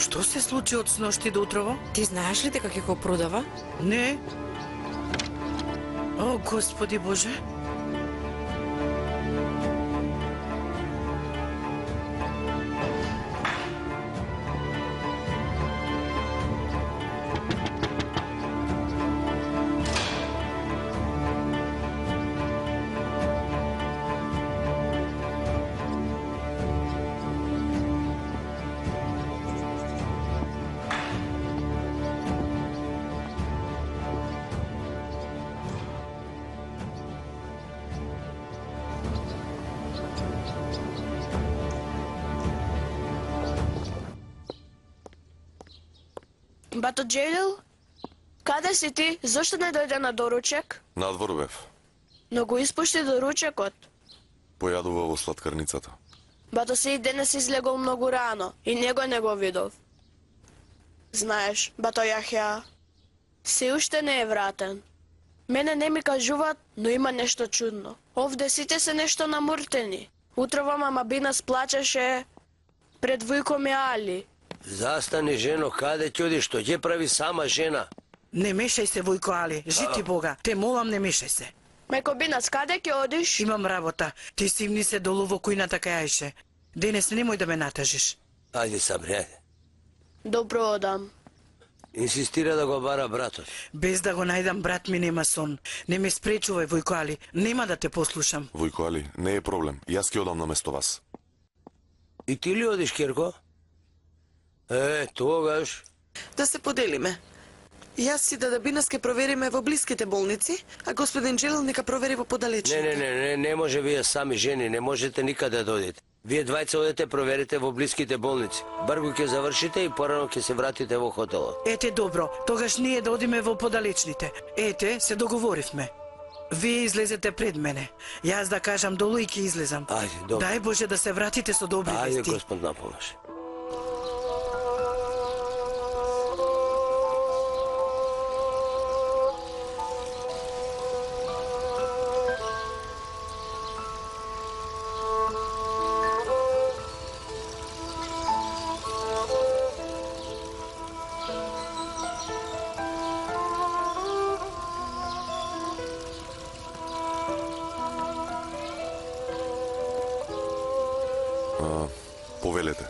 Што се случи од сношти до утрово? Ти знаеш ли дека ќе го продава? Не. О, Господи Боже. Бато Джейлил, каде си ти? Зошто не дојде на доручек? Надвор бев. Но го испушти доручекот. Појадува во сладкарницата. Бато се и денес излегол многу рано и него не го видов. Знаеш, бато Јахја, се уште не е вратен. Мене не ми кажуваат, но има нешто чудно. Овде сите се нешто намуртени. Утрово мама Бина сплачеше пред Вујко ми Али. Застани, жено, каде ќе одиш? Што ќе прави сама жена? Не мешај се, Вујко Али. Жити Бога. Те молам, не мешај се. Меко Бинас, каде ќе одиш? Имам работа. Ти сивни се долу во кујната кајајше. Денес немој да ме натажиш. Ајде, Сабри, ајде. Добро одам. Инсистира да го бара братот. Без да го најдам брат ми нема сон. Не ме спречувај, Вујко Али. Нема да те послушам. Војко Али, не е проблем. Јас ќе одам на место вас. И ти ли одиш, Керко? Тогаш. Да се поделиме. Јас и Дада Бинас ке провериме во блиските болници, а господин Джелил нека провери во подалечните. Не може вие сами жени, не можете никаде да одите. Вие двајца одете проверите во блиските болници. Бргу ќе завршите и порано ќе се вратите во хотелот. Ете добро, тогаш ние да одиме во подалечните. Ете, се договоривме. Вие излезете пред мене. Јас да кажам долу и ќе излезам. Ајде, добро. Дај Боже да се вратите со добри Ајде, вести. Господ напомаше. Повелете.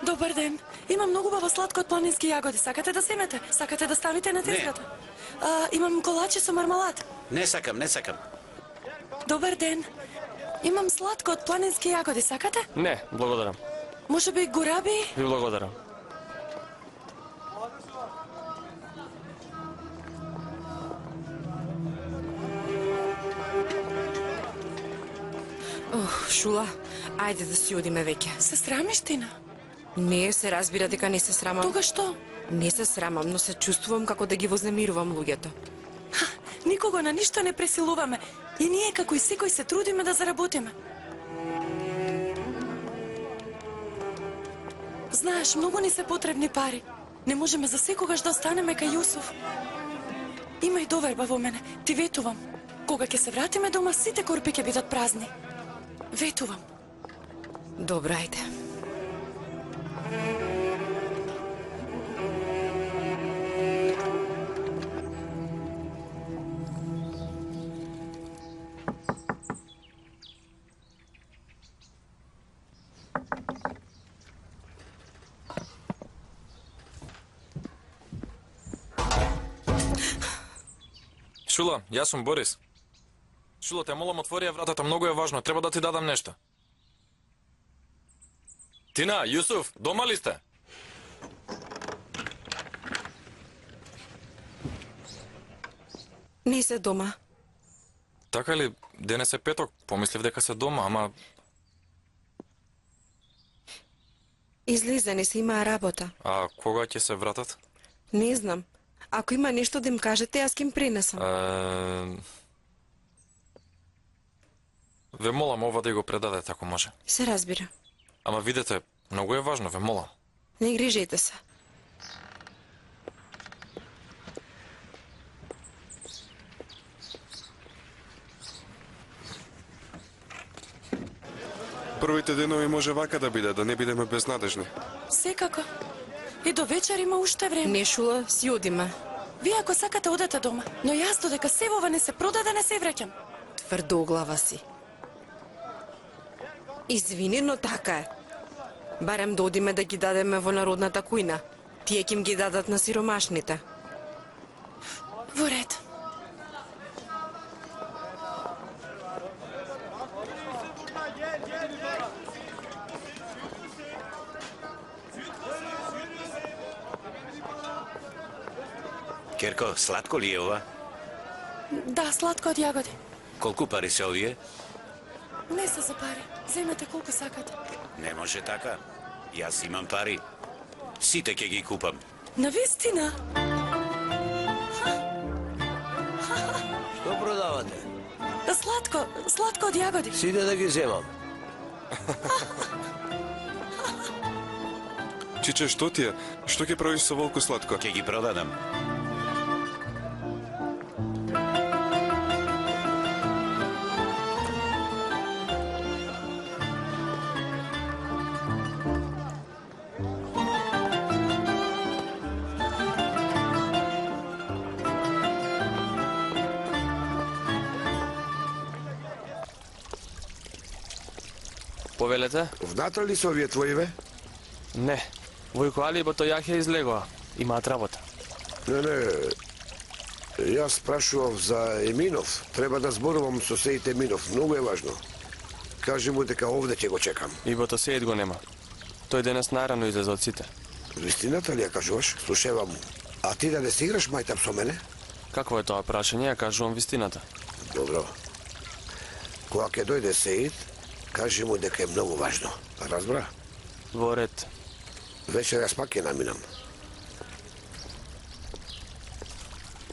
Добар ден. Имам многу баба сладко од планински јагоди. Сакате да земете? Сакате да ставите на тезгата? Имам колачи со мармалад. Не сакам. Добар ден. Имам сладко од планински јагоди. Сакате? Не, благодарам. Може би гураби? Ви благодарам. Шула, ајде да си одиме веќе. Се срамиш, Тина? Не, се разбира дека не се срамам. Тога што? Не се срамам, но се чувствувам како да ги вознемирувам луѓето. Никого на ништо не пресилуваме. И ние како и секој се трудиме да заработиме. Знаеш, многу ни се потребни пари. Не можеме за секогаш да останеме кај Јусуф. Има и доверба во мене. Ти ветувам. Кога ќе се вратиме дома, сите корпи ќе бидат празни. Ветувам. Добро, ајде. Шула, јас сум Борис. Шула, те молам, отвори ја вратата, многу е важно, треба да ти дадам нешто. Тина, Јусуф, дома ли сте? Не се дома. Така ли, денес е петок, помислив дека се дома, ама... Излизани се, имаа работа. А кога ќе се вратат? Не знам. Ако има нешто да им кажете, јас ќе им пренесам. Ве молам ова да го предадете, ако може. Се разбира. Ама видете, многу е важно, ве молам. Не грижете се. Првите денови може вака да биде, да не бидеме безнадежни. Секако. И до вечер има уште време. Не, Шула, си одиме. Вие ако сакате одете дома, но јас додека себова не се продаде не се враќам. Тврдоглава си. Извини, но така е. Барем да одиме да ги дадеме во народната кујна. Тие ќе им ги дадат на сиромашните. Во ред. Керко, сладко ли е ова? Да, сладко од јагоди. Колку пари се овие? Не се за пари. Земете колку сакате. Не може така. Јас имам пари. Сите ќе ги купам. Навистина? Што продавате? Сладко од јагоди. Сиде да ги земам. Чиче, што ти е? Што ќе правиш со волку сладко? Ќе ги продадам. Повелете? Внатре ли се овие твоиве? Не. Војко Али и Бато Јахја излегоа. Имаат работа. Не. Јас прашував за Еминов. Треба да зборувам со Сеид Еминов. Многу е важно. Кажи му дека овде ќе го чекам. И Бато Сеид го нема. Тој денес нарано излезе од сите. Вистината ли ја кажуваш? Слушевам. А ти да не си играш мајтап со мене? Какво е тоа прашање? Ја кажувам вистината. Добро. Кога ќе дојде Сеид, кажи му дека е многу важно. Разбра? Во ред. Вечерас пак ќе наминам.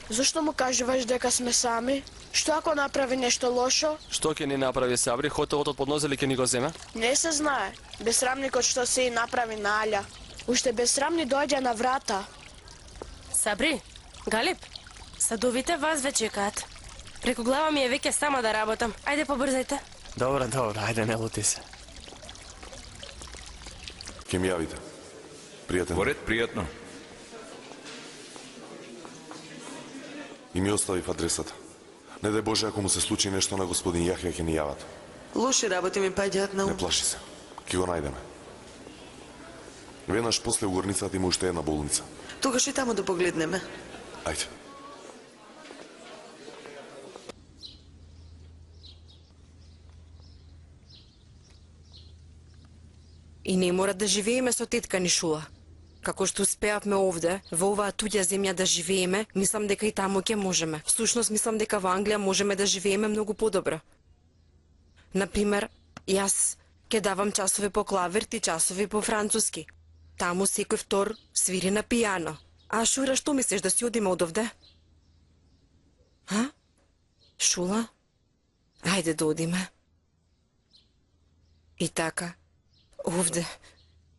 Зошто му кажуваш дека сме сами? Што ако направи нешто лошо? Што ќе ни направи Сабри? Хотелот од поднозели ќе ни го земе? Не се знае. Бесрамникот што се и направи на Аља. Уште бесрамни доаѓа на врата. Сабри, Галип, садовите вас ве чекаат. Преку глава ми е веќе сама да работам. Ајде побрзајте. Добро, ајде не лути се. Ке ми јавите. Пријатен. Во ред, пријатно. И ми оставив адресата. Не дај Боже, ако му се случи нешто на господин Јахја, ќе ни јават. Лоши работи ми паѓаат на ум. Не плаши се. Ке го најдеме. Веднаш после горницата има уште една болница. Тогаш и таму да погледнеме. Ајде. И не мора да живееме со тетка ни Шула. Како што успеавме овде, во оваа туѓа земја да живееме, мислам дека и таму ќе можеме. Всушност мислам дека во Англија можеме да живееме многу подобро. Например, јас ќе давам часови по клавир, ти часови по француски. Таму секој втор свири на пијано. А Шура, што мислиш, да си одиме од овде? А? Шула? Ајде да одиме. И така, овде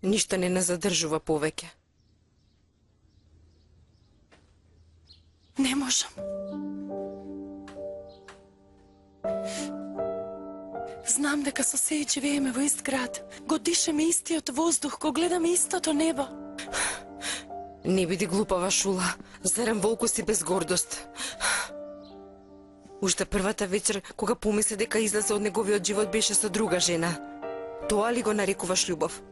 ништо не задржува повеќе. Не можам. Знам дека со Сеид живееме во ист град. Го дишеме истиот воздух, го гледаме истото небо. Не биди глупава, Шула. Зарем волку си без гордост. Уште првата вечер, кога помисли дека излезе од неговиот живот, беше со друга жена. Тоа ли го нарекуваш љубов?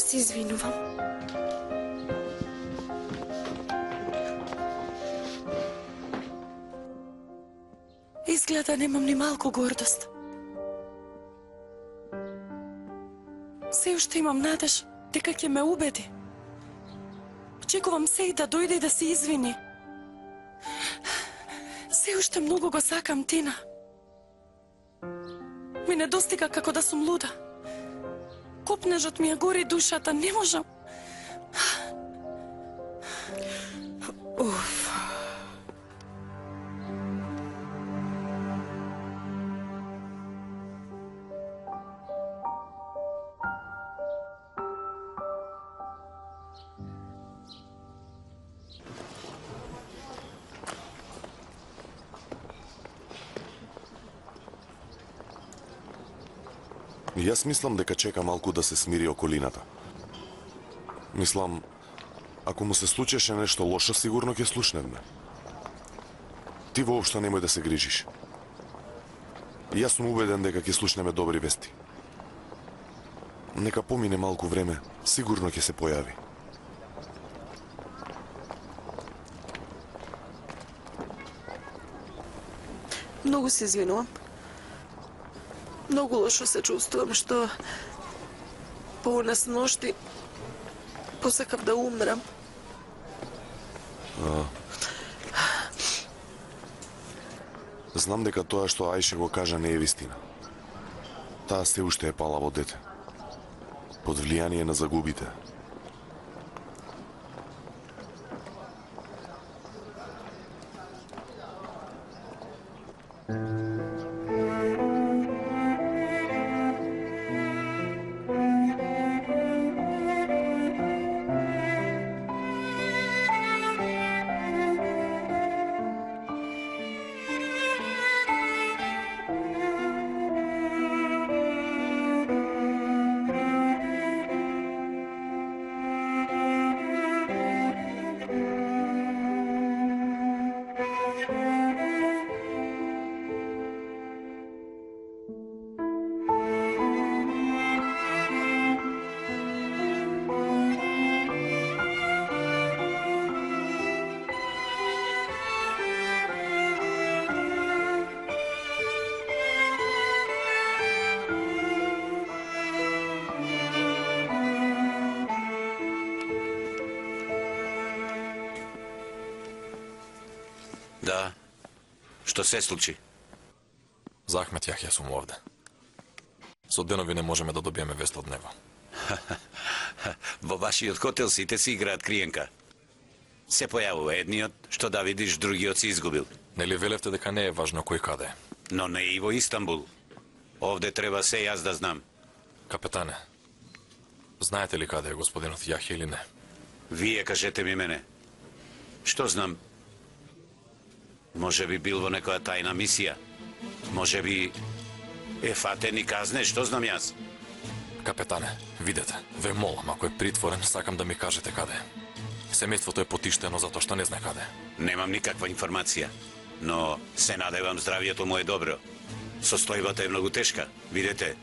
Се извинувам. Изгледа немам ни малку гордост. Се уште имам надеж дека ќе ме убеди. Очекувам се и да дојде и да се извини. Се уште многу го сакам Тина. Ми недостига како да сум луда. Копнежот ми ја гори душата, не можам. Уф. Јас мислам дека чека малку да се смири околината. Мислам, ако му се случеше нешто лошо, сигурно ќе слушнеме. Ти воопшто немој да се грижиш. Јас сум убеден дека ќе слушнеме добри вести. Нека помине малку време, сигурно ќе се појави. Многу се извинувам. Многу лошо се чувствувам што по нас ношти посакав да умрам. Знам дека тоа што Ајше го кажа не е вистина. Таа се уште е палаво дете. Под влијание на загубите. Да. Што се случи? За Ахмет Јахја сум овде. Со денови не можеме да добиеме вест од него. Во вашиот хотел сите си играат криенка. Се појавува едниот, што да видиш, другиот си изгубил. Нели велевте дека не е важно кој каде? Но не и во Истанбул. Овде треба се јас да знам. Капетане, знаете ли каде е господинот Јахја или не? Вие кажете ми мене. Што знам? Може би бил во некоја тајна мисија. Може би е фатен и казне, што знам јас? Капетане, видете, ве молам, ако е притворен, сакам да ми кажете каде е. Семејството е потиштено затоа што не знае каде. Немам никаква информација, но се надевам здравието му е добро. Состојбата е многу тешка, видете.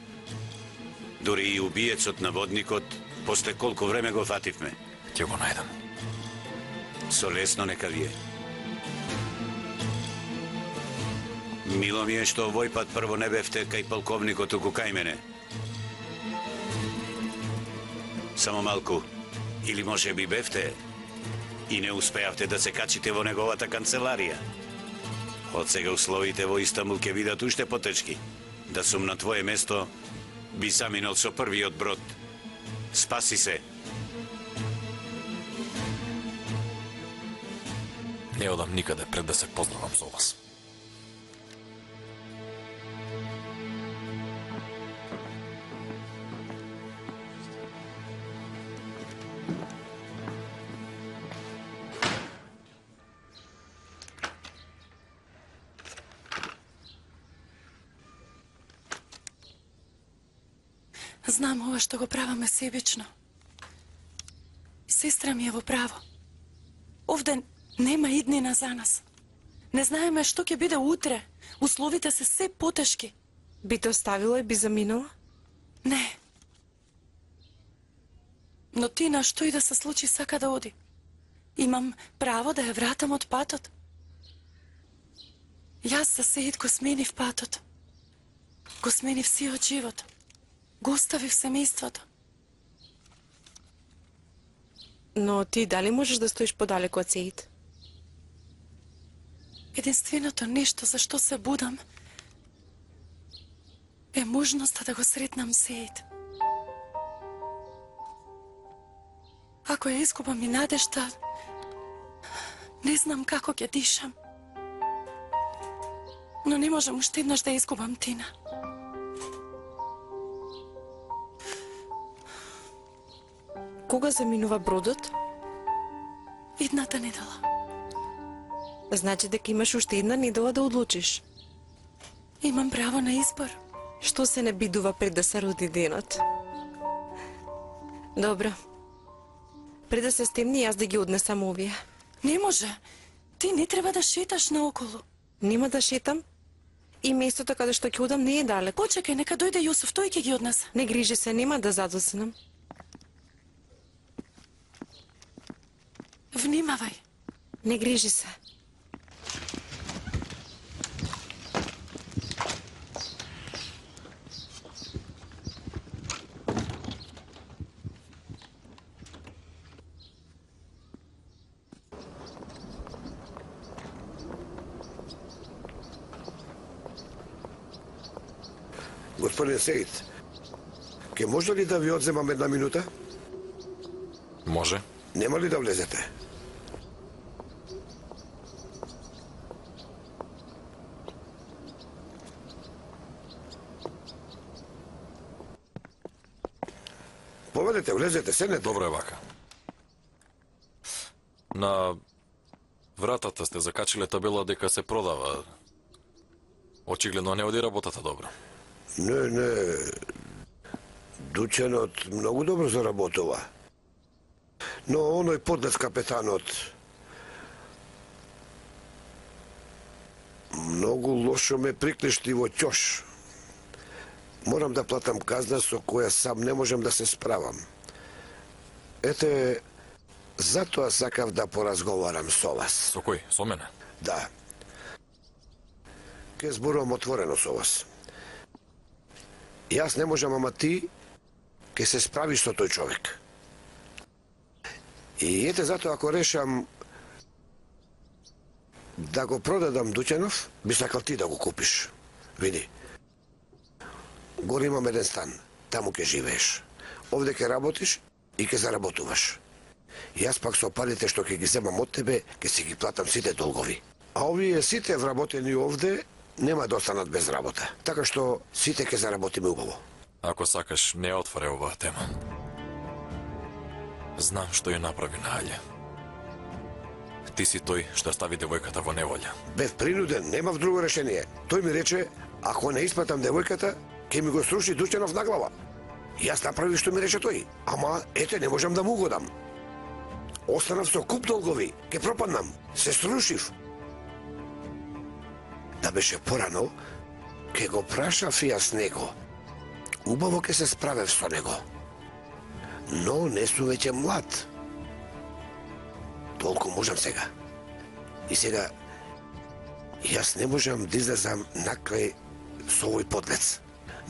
Дури и убиецот на водникот, после колку време го фативме. Ќе го најдам. Со лесно нека ви е. Мило ми е што овој пат прво не бевте кај полковникот, туку кај мене. Само малку. Или може би бевте и не успеавте да се качите во неговата канцеларија. Од сега условите во Истанбул ќе бидат уште потешки. Да сум на твое место, би заминал со првиот брод. Спаси се. Не одам никаде пред да се поздравам со вас. Знам ова што го праваме себично. Сестра ми е во право. Овде нема иднина за нас. Не знаеме што ќе биде утре. Условите се се потешки. Би те оставила и би заминала? Не. Но Тина, што и да се случи, сака да оди. Имам право да ја вратам од патот. Јас за Сеид го сменив патот. Го сменив сиот живот. Го оставив семејството. Но ти дали можеш да стоиш подалеку од Сеид? Единственото нешто за што се будам е можноста да го сретнам Сеид. Ако ја изгубам и надежта, не знам како ќе дишам. Но не можам уште еднаш да изгубам Тина. Кога заминува бродот? Идната недела. Значи дека имаш уште една недела да одлучиш. Имам право на избор. Што се не бидува пред да се роди денот? Добро. Пред да се стемни, јас да ги однесам овие. Не може. Ти не треба да шеташ наоколу. Нема да шетам. И местото каде што ќе одам не е далеко. Почекај, нека дојде Јусуф, тој ќе ги однесе. Не грижи се, нема да задоснам. Внимавај. Не грижи се. Господин Сеид, ке може ли да ви одземам една минута? Може. Нема ли да влезете? Поведете, влезете, седнете. Добро е вака. На вратата сте закачиле табела дека се продава. Очигледно не оди работата добро. Не. Дуќанот многу добро заработува. Но оној подлец капетанот многу лошо ме приклишти во ќош. Морам да платам казна со која сам не можам да се справам. Ете, затоа сакав да поразговарам со вас. Со кој? Со мене? Да. Ке зборувам отворено со вас. Јас не можам, ама ти ке се справиш со тој човек. И ете затоа ако решам да го продадам Дуќанов, би сакал ти да го купиш. Види. Горе имам еден стан, таму ке живееш. Овде ке работиш и ке заработуваш. Јас пак со парите што ке ги земам од тебе, ке си ги платам сите долгови. А овие сите вработени овде нема да останат без работа. Така што сите ке заработиме убаво. Ако сакаш, не отваре оваа тема. Знам што ја направи на Аља. Ти си тој што стави девојката во неволја. Бев принуден, немав друго решение. Тој ми рече, ако не исплатам девојката, ќе ми го сруши Дуќанов на глава. Јас направив што ми рече тој, ама ете не можам да му угодам. Останав со куп долгови, ке пропаднам, се срушив. Да беше порано, ке го прашав јас него. Убаво ке се справев со него. Но не сум веќе млад. Толку можам сега. И сега, јас не можам да излезам накрај со овој подлец.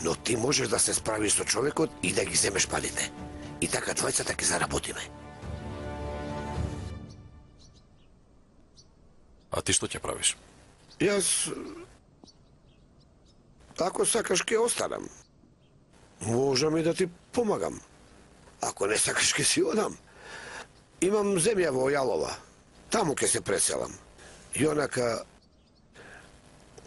Но ти можеш да се справиш со човекот и да ги земеш парите. И така двајцата ќе заработиме. А ти што ќе правиш? Јас, ако сакаш, ќе останам. Можам и да ти помагам. Ако не сакаш, ќе си одам. Имам земја во Јалова. Таму ќе се преселам. И онака,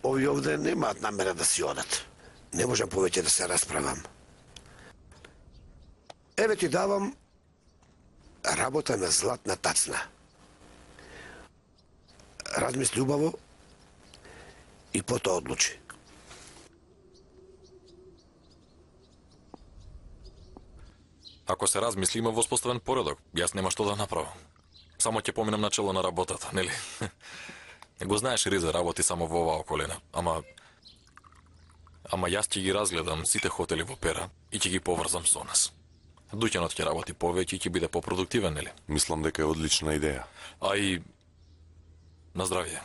ови овде немаат намера да си одат. Не можам повеќе да се расправам. Еве ти давам работа на златна тацна. Размисли убаво и потоа одлучи. Ако се размисли, има воспоставен поредок. Јас нема што да направам. Само ќе поминам начело на работата, нели? Го знаеш, Риза работи само во оваа околина, ама јас ќе ги разгледам сите хотели во Пера и ќе ги поврзам со нас. Дуќанот ќе работи повеќе и ќе биде попродуктивен, нели? Мислам дека е одлична идеја. А и на здравје.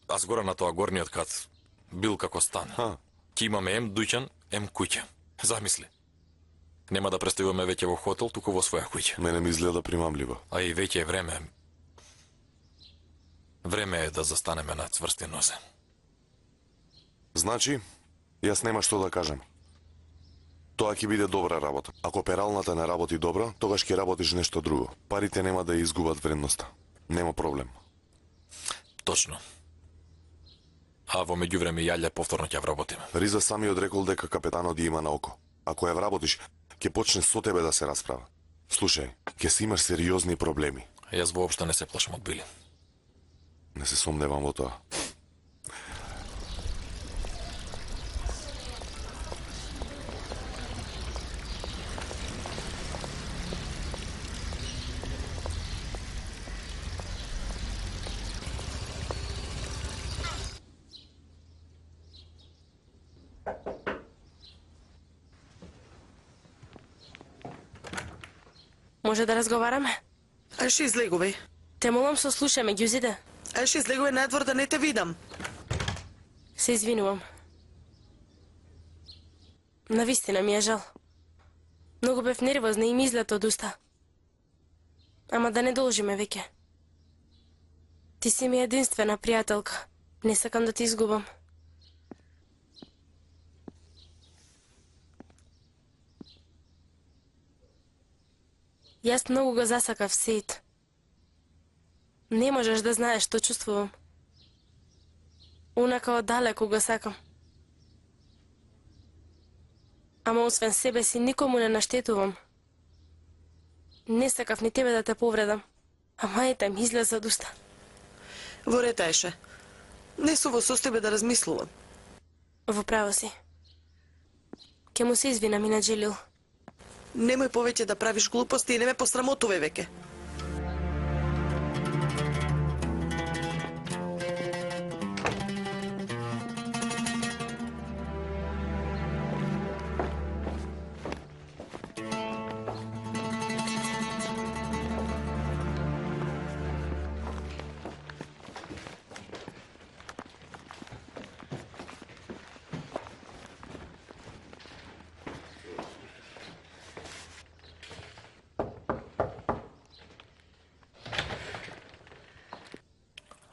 Аз горе на тоа горниот кат бил како стан. Ќе имаме ем дуќан, ем куќа. Замисли. Нема да престојуваме веќе во хотел, туку во своја куќа. Мене ми изгледа примамливо. А и веќе е време. Време е да застанеме на цврсти нозе. Значи, јас нема што да кажам. Тоа ќе биде добра работа. Ако пералната не работи добро, тогаш ќе работиш нешто друго. Парите нема да изгубат вредноста. Нема проблем. Точно. А во меѓувреме Јаља повторно ќе вработиме. Риза самиот рекол дека капетанот ја има на око. Ако ја вработиш, ќе почне со тебе да се расправа. Слушај, ќе си имаш сериозни проблеми. Јас воопшто не се плашам од Били. Не се сомневам во тоа. Може да разговараме? Ајше излегувај. Те молам сослушај ме, ѓузиде. Ајше излегувај надвор да не те видам. Се извинувам. Навистина ми е жал. Многу бев нервозна и ми излета од уста. Ама да не должиме веќе. Ти си ми единствена пријателка. Не сакам да ти изгубам. Јас многу го засакав Сеид. Не можеш да знаеш што чувствувам. Унака оддалеку го сакам. Ама освен себе си никому не наштетувам. Не сакав ни тебе да те повредам. А мајта ми излезе од уста. Во ред, Ајше. Не су во состојба да размислувам. Во право си. Ке му се извинам и на Джелил. Немој повеќе да правиш глупости и не ме посрамотувај веќе.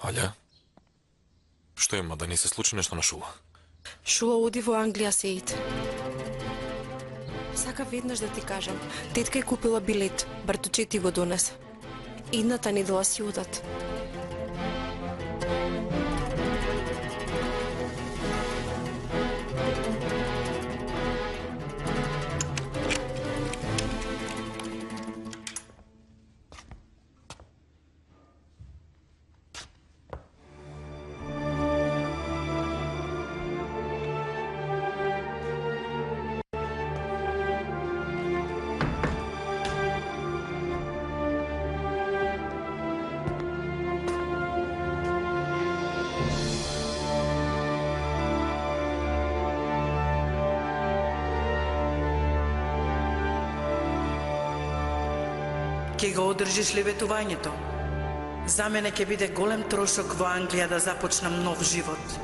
Алја? Што има, да ни се случи нешто на Шула? Шула оди во Англија, Сеид. Сака веднаш да ти кажам. Тетка е купила билет, братуче ти го донес. Идната недела си одат. Ке го одржиш ли ветувањето? За мене ќе биде голем трошок во Англија да започнам нов живот.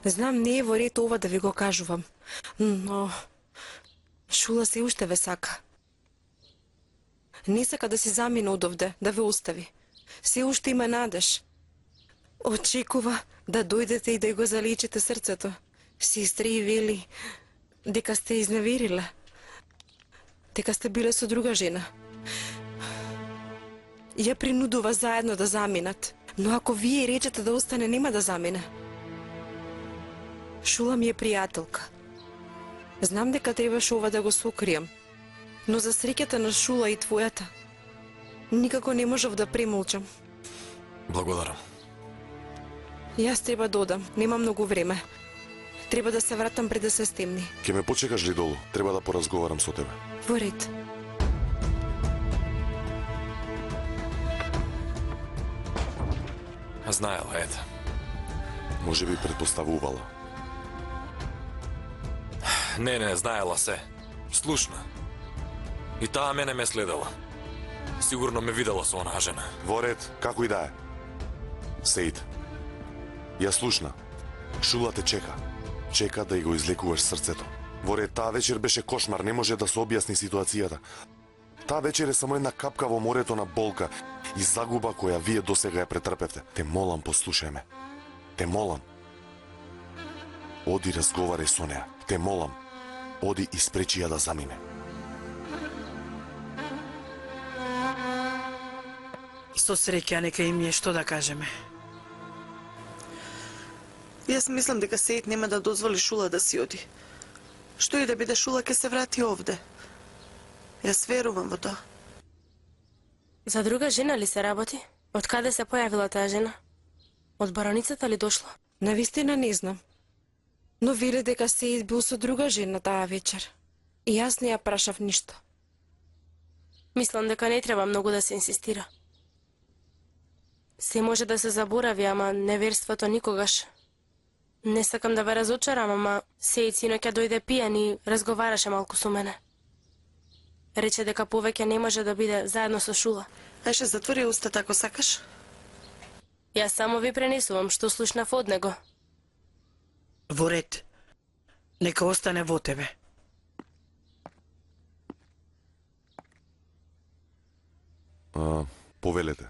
Знам, не е во ред ова да ви го кажувам, но Шула се уште ве сака. Не сака да се замине од овде, да ве остави. Се уште има надеж. Очекува да дојдете и да го залечите срцето. Сестри и вели дека сте изневериле. Дека сте биле со друга жена. Ја принудува заедно да заминат. Но ако вие речете да остане, нема да замине. Шула ми е пријателка. Знам дека требаше ова да го сокријам, но за среќата на Шула и твојата, никако не можев да премолчам. Благодарам. Јас треба да одам, нема многу време. Треба да се вратам пред да се стемни. Ке ме почекаш ли долу? Треба да поразговарам со тебе. Во ред. Знаела, ете. Може би предпоставувала. Не, знаела се. Слушна. И таа мене ме следела. Сигурно ме видела со онаа жена. Во ред, како и да е. Сеид, ја слушна. Шула те чека. Чека да ја го излекуваш срцето. Во ред, таа вечер беше кошмар, не може да се објасни ситуацијата. Таа вечер е само една капка во морето на болка и загуба која вие досега ја претрпевте. Те молам, послушај ме. Те молам. Оди разговарај со неа. Те молам. Оди и спречи ја да замине. Со среќа нека им е што да кажеме. Јас мислам дека Сеид нема да дозволи Шула да си оди. Што и да биде, Шула ќе се врати овде. Јас верувам во тоа. За друга жена ли се работи? Од каде се појавила таа жена? Од бароницата ли дошла? Навистина не знам. Но вели дека Сеид бил со друга жена таа вечер. И јас не ја прашав ништо. Мислам дека не треба многу да се инсистира. Се може да се заборави, ама неверството никогаш. Не сакам да ве разочарам, ама Сеид синоќа дојде пијан и разговараше малку со мене. Рече дека повеќе не може да биде заедно со Шула. Ајше, затвори устата ако сакаш. Јас само ви пренесувам што слушнав од него. Во ред. Нека остане во тебе. Повелете.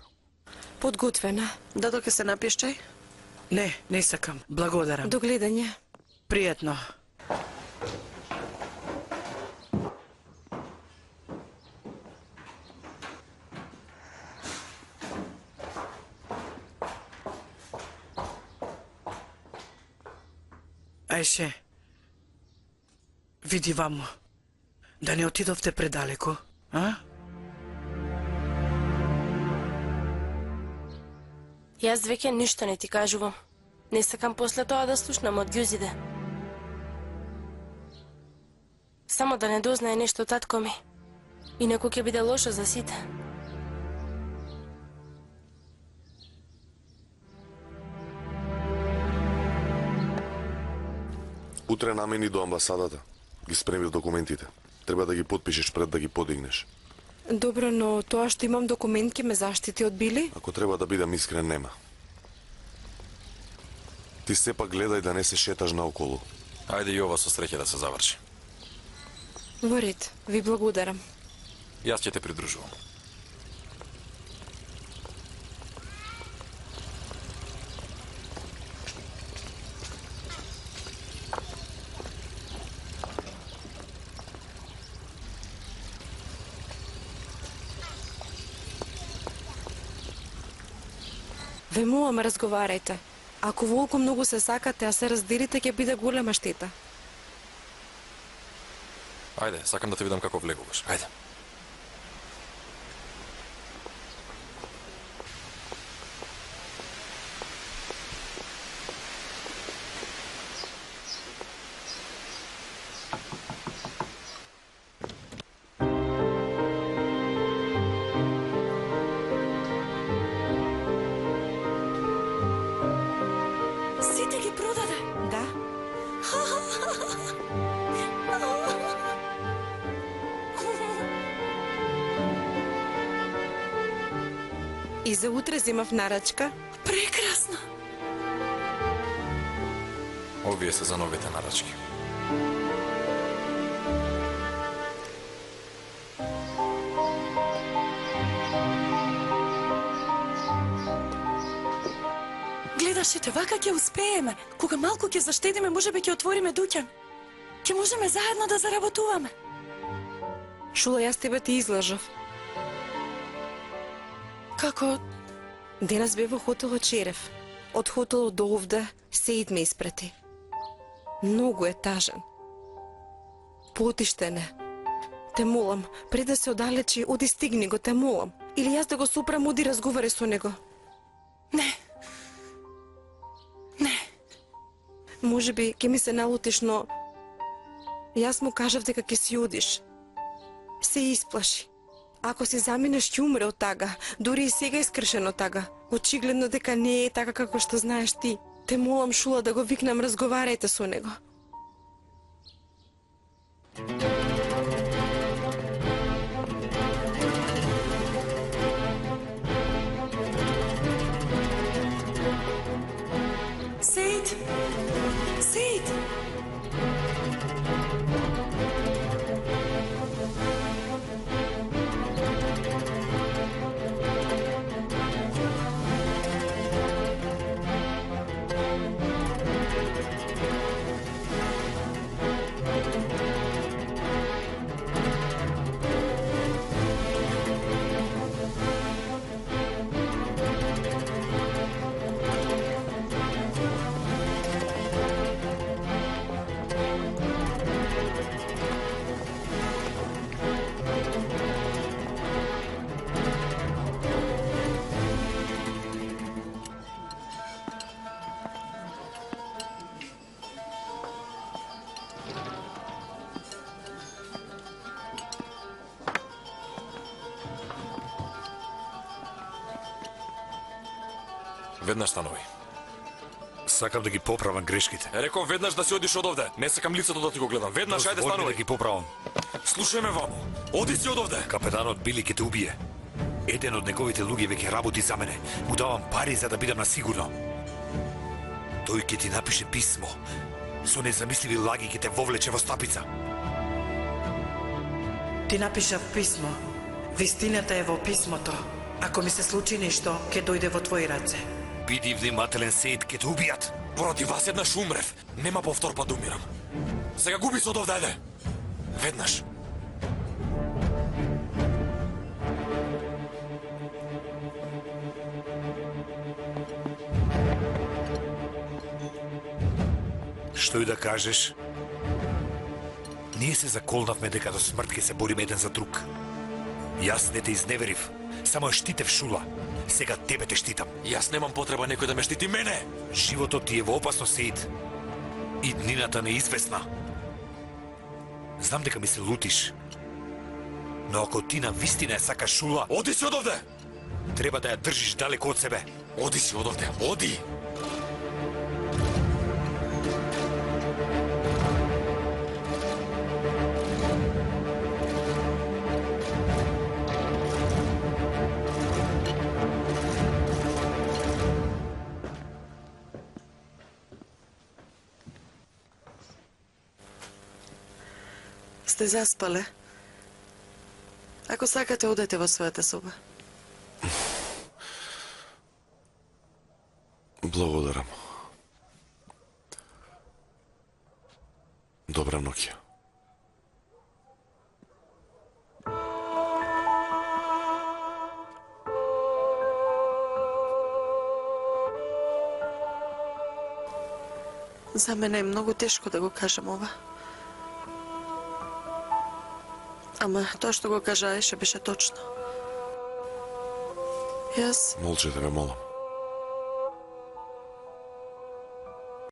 Подготвена. Да, доке се напиеш чај? Не сакам. Благодарам. До гледање. Пријатно. Ајше, види вамо. Да не отидовте предалеко, а? Јас веќе ништо не ти кажувам. Не сакам после тоа да слушнам од ѓузиде. Само да не дознае нешто татко ми. Инаку ќе биде лошо за сите. Утре намени до амбасадата. Ги спремив документите. Треба да ги подпишеш пред да ги подигнеш. Добро, но тоа што имам документ ке ме заштити од Били? Ако треба да бидам искрен, нема. Ти сепак гледај да не се шеташ наоколу. Ајде и ова со среќа да се заврши. Во ред, ви благодарам. Јас ќе те придружувам. Ве молам, разговарајте. Ако волку многу се сакате, а се разделите, ќе биде голема штета. Ајде, сакам да те видам како влегуваш. Ајде. Сите ги продаде? Да. И за утре земав нарачка. Прекрасно. Овие се за новите нарачки. Гледашите, вака ќе успееме. Кога малку ќе заштедиме, можеби ќе отвориме дуќан. Ќе можеме заедно да заработуваме. Шула, јас тебе ти излажав. Како? Денес бе во хотелот Черев. Од хотелот до овде Сеид ме испрати. Многу е тажен. Потиштен е. Те молам, пред да се оддалечи, оди стигни го, те молам. Или јас да го супрам, оди разговари со него. Не. Можеби ќе ми се налутиш, но јас му кажав дека ќе си одиш. Се исплаши. Ако си заминеш, ќе умре од тага. Дури и сега искршен од тага. Очигледно дека не е така како што знаеш ти. Те молам, Шула, да го викнам, разговарајте со него. Сеид! Сеид! Веднаш станови. Сакам да ги поправам грешките. Реков веднаш да си одиш од овде. Не сакам лицето да ти го гледам. Веднаш, ајде Дозволи станови. да ги поправам. Слушај ме ваму. Оди си од овде. Капетанот Били ќе те убие. Еден од неговите луѓе веќе работи за мене. Му давам пари за да бидам на сигурно. Тој ќе ти напише писмо. Со незамисливи лаги ќе те вовлече во стапица. Ти напишав писмо. Вистината е во писмото. Ако ми се случи нешто, ќе дојде во твои раце. Биди внимателен, Сеид, ќе те убијат. Поради вас еднаш умрев. Нема повтор па да умирам. Сега губи се од овде, ајде. Веднаш. Што и да кажеш? Ние се заколнавме дека до смрт ќе се бориме еден за друг. Јас не те изневерив, само ја штитев Шула. Сега тебе те штитам. Јас немам потреба некој да ме штити мене. Животот ти е во опасност, Сеид. И днината неизвестна. Знам дека ми се лутиш. Но ако ти на вистина ја сакаш Шула, Оди си од овде. треба да ја држиш далеко од себе. Оди си од овде. Оди. Сте заспале? Ако сакате, одете во својата соба. Благодарам. Добра ноќ. За мене е многу тешко да го кажам ова. Ама тоа што го кажа Аиша беше точно. Јас... Молчете, ве молам.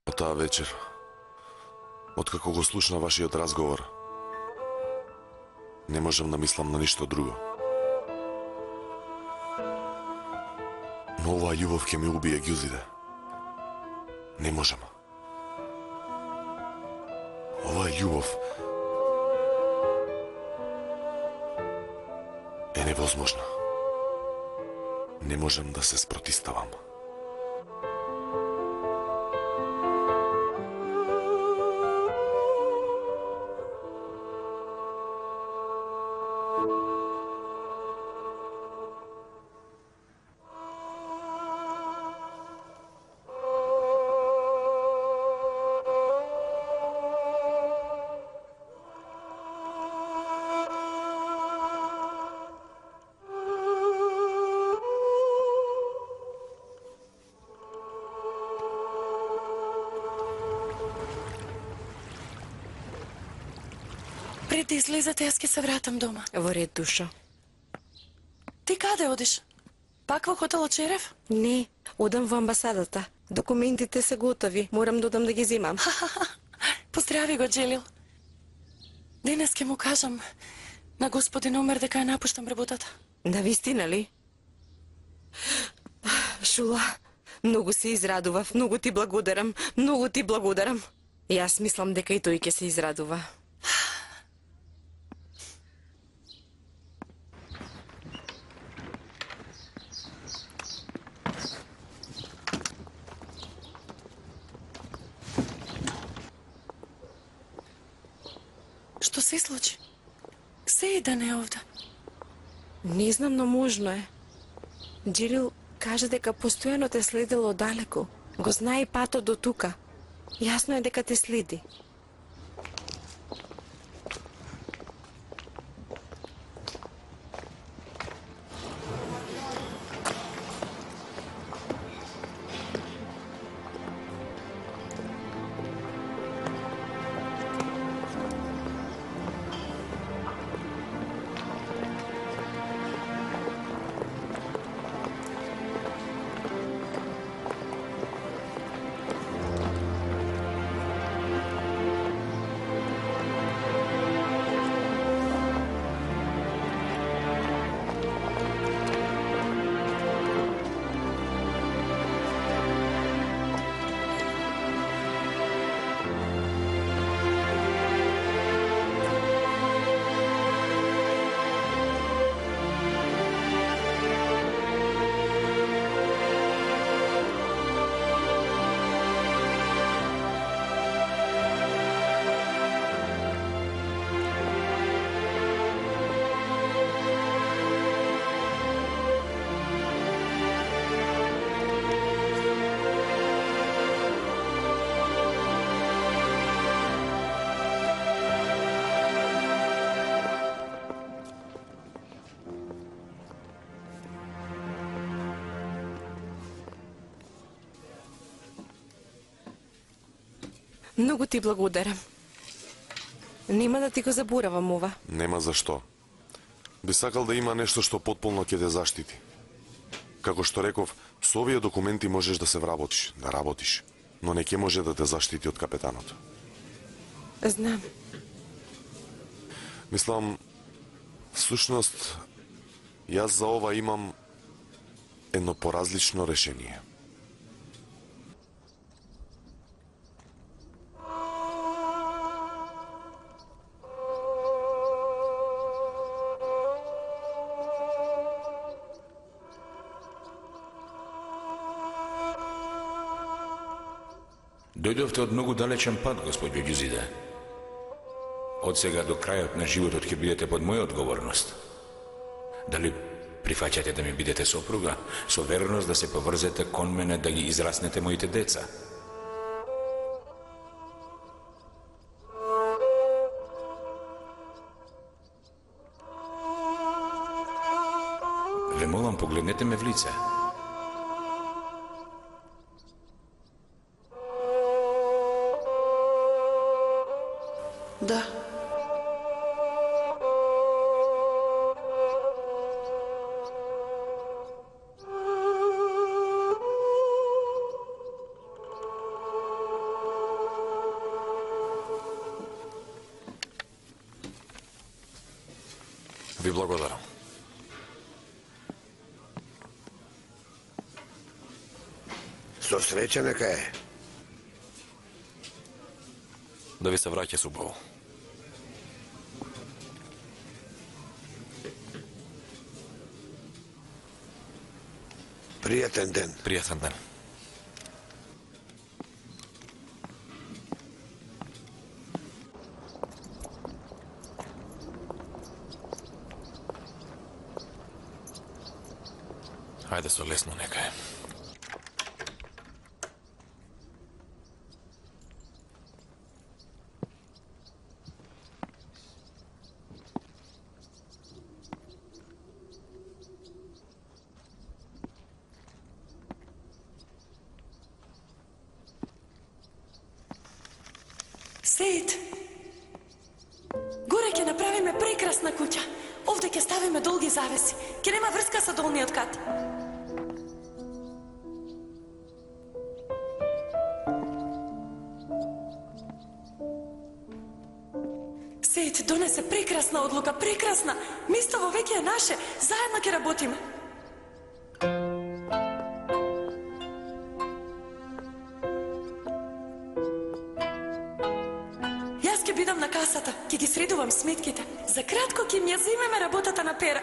А таа вечер, откако го слушна вашиот разговор, не можам да мислам на ништо друго. Но оваа љубов ќе ми убие ѓузите. Не можам. Оваа љубов е невозможна. Не можам да се спротиставам. Пред да излезете, јас ќе се вратам дома. Во ред, душа. Ти каде одиш? Пак во хотелот Черев? Не, одам во амбасадата. Документите се готови. Морам да одам да ги земам. Поздрави го, Джелил. Денес ќе му кажам на господин Омер дека ја напуштам работата. На вистина ли? Шула, многу се израдував, многу ти благодарам, многу ти благодарам. Јас мислам дека и тој ќе се израдува. Што се случи? Се да не е овде. Не знам, но можно е. Джилил кажа дека постојано те следело далеко. Го знае патот до тука. Јасно е дека те следи. Многу ти благодарам. Нема да ти го заборавам ова. Нема зашто. Би сакал да има нешто што потполно ќе те заштити. Како што реков, со овие документи можеш да се вработиш, да работиш, но не ќе може да те заштити од капетанот. Знам. Мислам, всушност, јас за ова имам едно поразлично решение. Дојдовте од многу далечен пат, господјо Ѓузиде. Од сега до крајот на животот ќе бидете под моја одговорност. Дали прифаќате да ми бидете сопруга, со верност да се поврзете кон мене да ги израснете моите деца? Ве молам, погледнете ме в лице. Да. Ви благодарам. Со среќа нека е. Да ви се враќа с убаво. Пријатен ден. Пријатен ден. Хајде со лесно нека е. Сеид, горе ќе направиме прекрасна куќа. Овде ќе ставиме долги завеси. Ќе нема врска со долниот кат. Сеид донесе прекрасна одлука, прекрасна. Мистово веќе е наше. Заедно ќе работиме. Јас ќе бидам на касата, ќе ги средувам сметките. За кратко ќе ми ја земеме работата на Пера.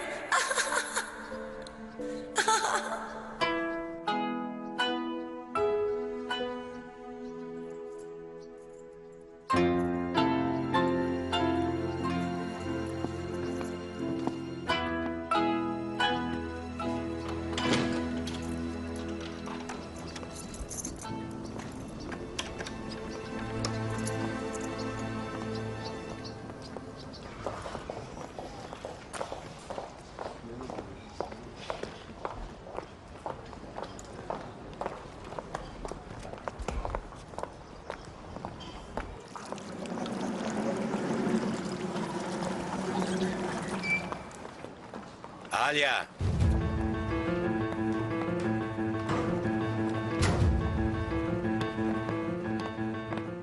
Алја!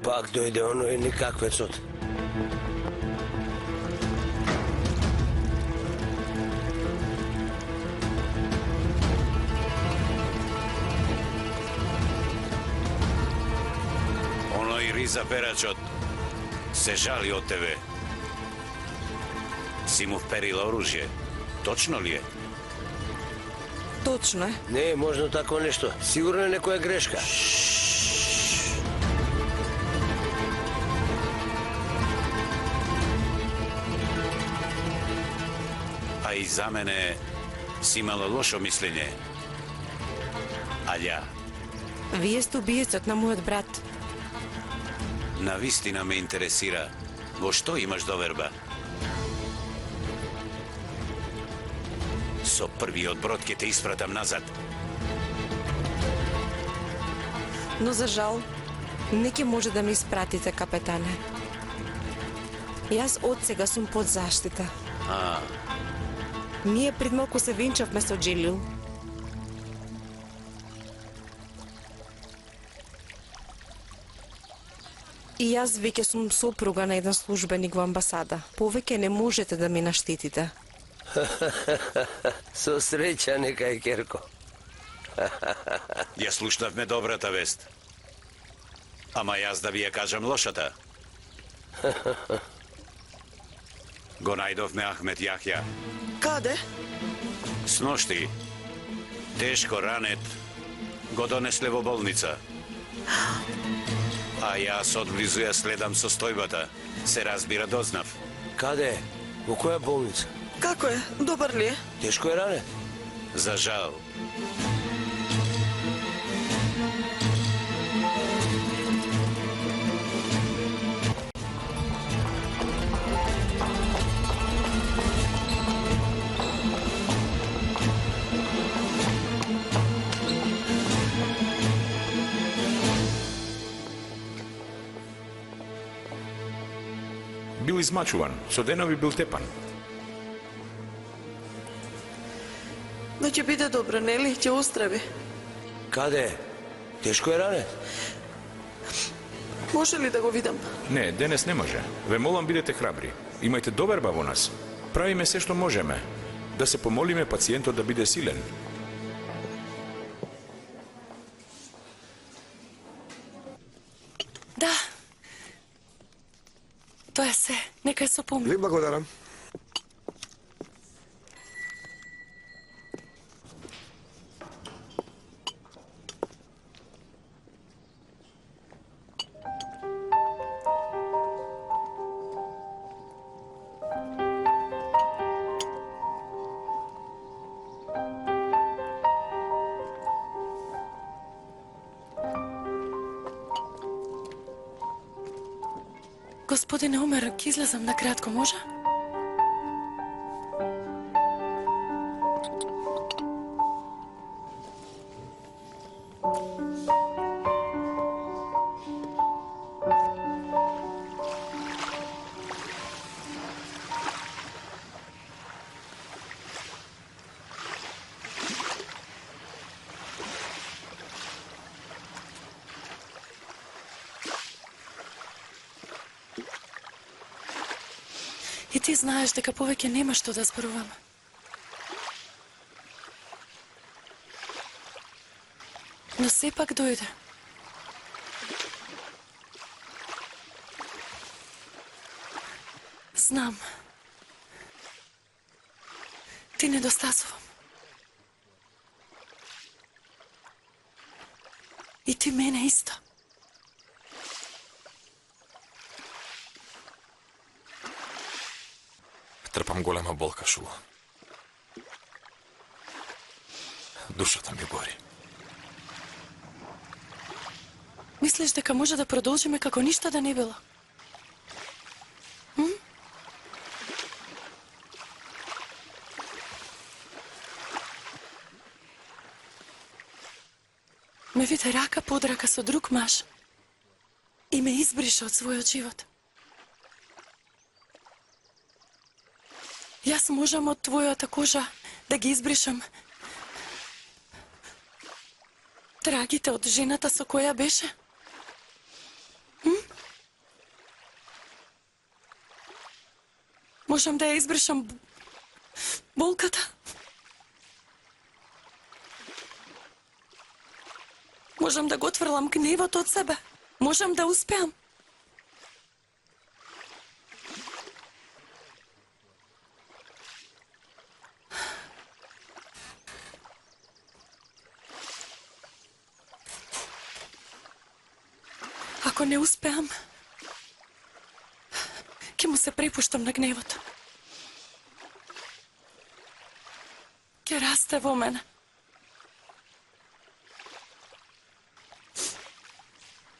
Пак дојде оној никаквецот. Оној ризаперачот се жали од тебе. Си му вперила оружје. Точно ли е? Точно е. Не е можно такво нешто. Сигурно е некоја грешка. А и за мене си имала лошо мислење. Алја, Вие сте убиецот на мојот брат. навистина ме интересира. Во што имаш доверба? Со првиот брод ќе те испратам назад. Но за жал, Не ќе може да ме испратите, капетане. Јас од сега сум под заштита. Ние пред малку се венчавме со Джилил. И јас веќе сум сопруга на еден службеник во амбасада. Повеќе не можете да ми наштетите. Со среќа некај, Керко. Ја слушнавме добрата вест. Ама јас да ви ја кажам лошата. Го најдовме Ахмет Јахја. Каде? Сношти. Тешко ранет. Го донесле во болница. А јас одблизу ја следам состојбата. Се разбира, дознав. Каде е? Во која болница? Како е? Добар ли е? Тешко е ранет? За жал. Бил измачуван, со денови бил тепан. Но ќе биде добро, нели? Ќе оздрави. Каде е? Тешко е ранет? Може ли да го видам? Не, денес не може. Ве молам, бидете храбри. Имајте доверба во нас. Правиме се што можеме. Да се помолиме пациентот да биде силен. Да. Тоа е се. Нека се помни. Ви благодарам. Господине Омер, ќе излезам на кратко, може? И ти знаеш дека повеќе нема што да зборуваме. Но сепак дојде. Знам. Ти недостасувам. И ти мене исто. Трпам голема болка, Шула. Душата ми гори. Мислиш дека може да продолжиме како ништо да не било? Ме виде рака под рака со друг маж и ме избриша од својот живот. Јас можам од твојата кожа да ги избришам трагите од жената со која беше? Можам да ја избришам болката? Можам да го отврлам гневот од себе? Можам да успеам? Ако не успеам, ќе му се препуштам на гневот. Ќе расте во мене.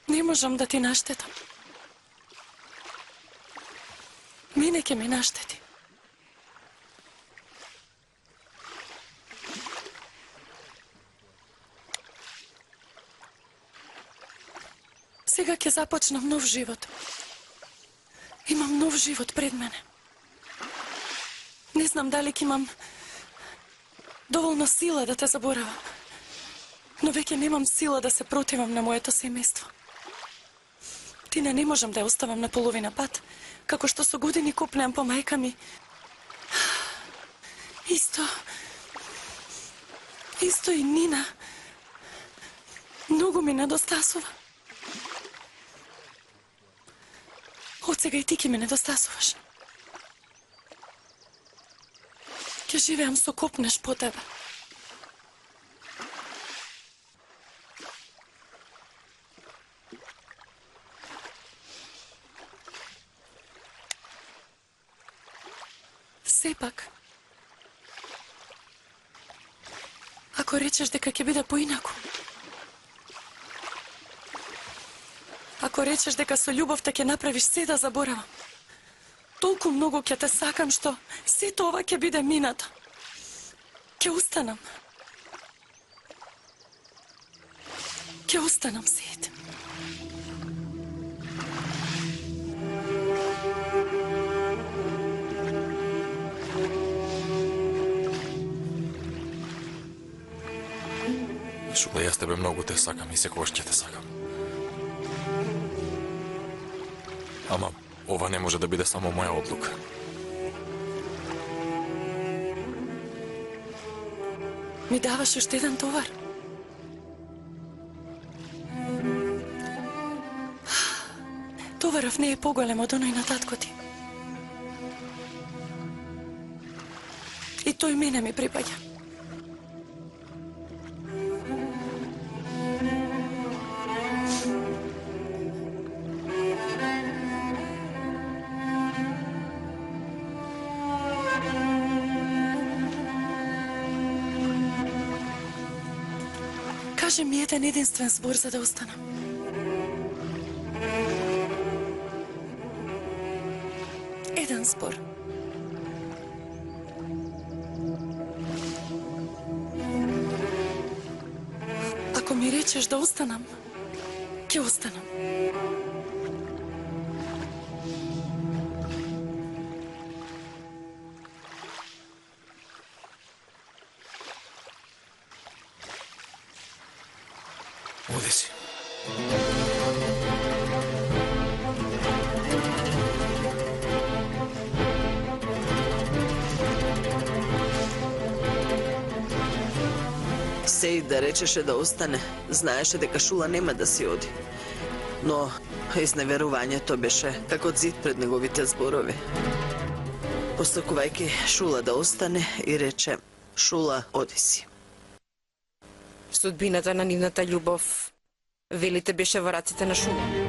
Не можам да ти наштетам. Мене ќе ме наштети. Сега ќе започнам нов живот. Имам нов живот пред мене. Не знам дали ќе имам доволно сила да те заборавам, но веќе немам сила да се противам на моето семејство. Тина не можам да ја оставам на половина пат, како што со години копнеам по мајка ми. Исто и Нина. Многу ми недостасува. Од сега и ти ќе ме недостасуваш. Ќе живеам со копнеш по тебе. Сепак, ако речеш дека ќе биде поинаку, ако речеш дека со љубовта ќе направиш се да заборавам, толку многу ќе те сакам што сето ова ќе биде минато. Ќе останам. Ќе останам, Сид. Шула, јас тебе многу те сакам и секогаш ќе те сакам. Ама, ова не може да биде само моја одлука. Ми даваш уште еден товар. Товаров не е поголем од оној на татко ти. И тој мене ми припаѓа. Кажи ми еден единствен збор за да останам. Еден збор. Ако ми речеш да останам, ќе останам. Оди си. Сеид да речеше да остане, знаеше дека Шула нема да си оди. Но изневерувањето беше како зид пред неговите зборови. Посакувајќи Шула да остане и рече: Шула, оди си. Судбината на нивната љубов, велите, беше во раците на Шула.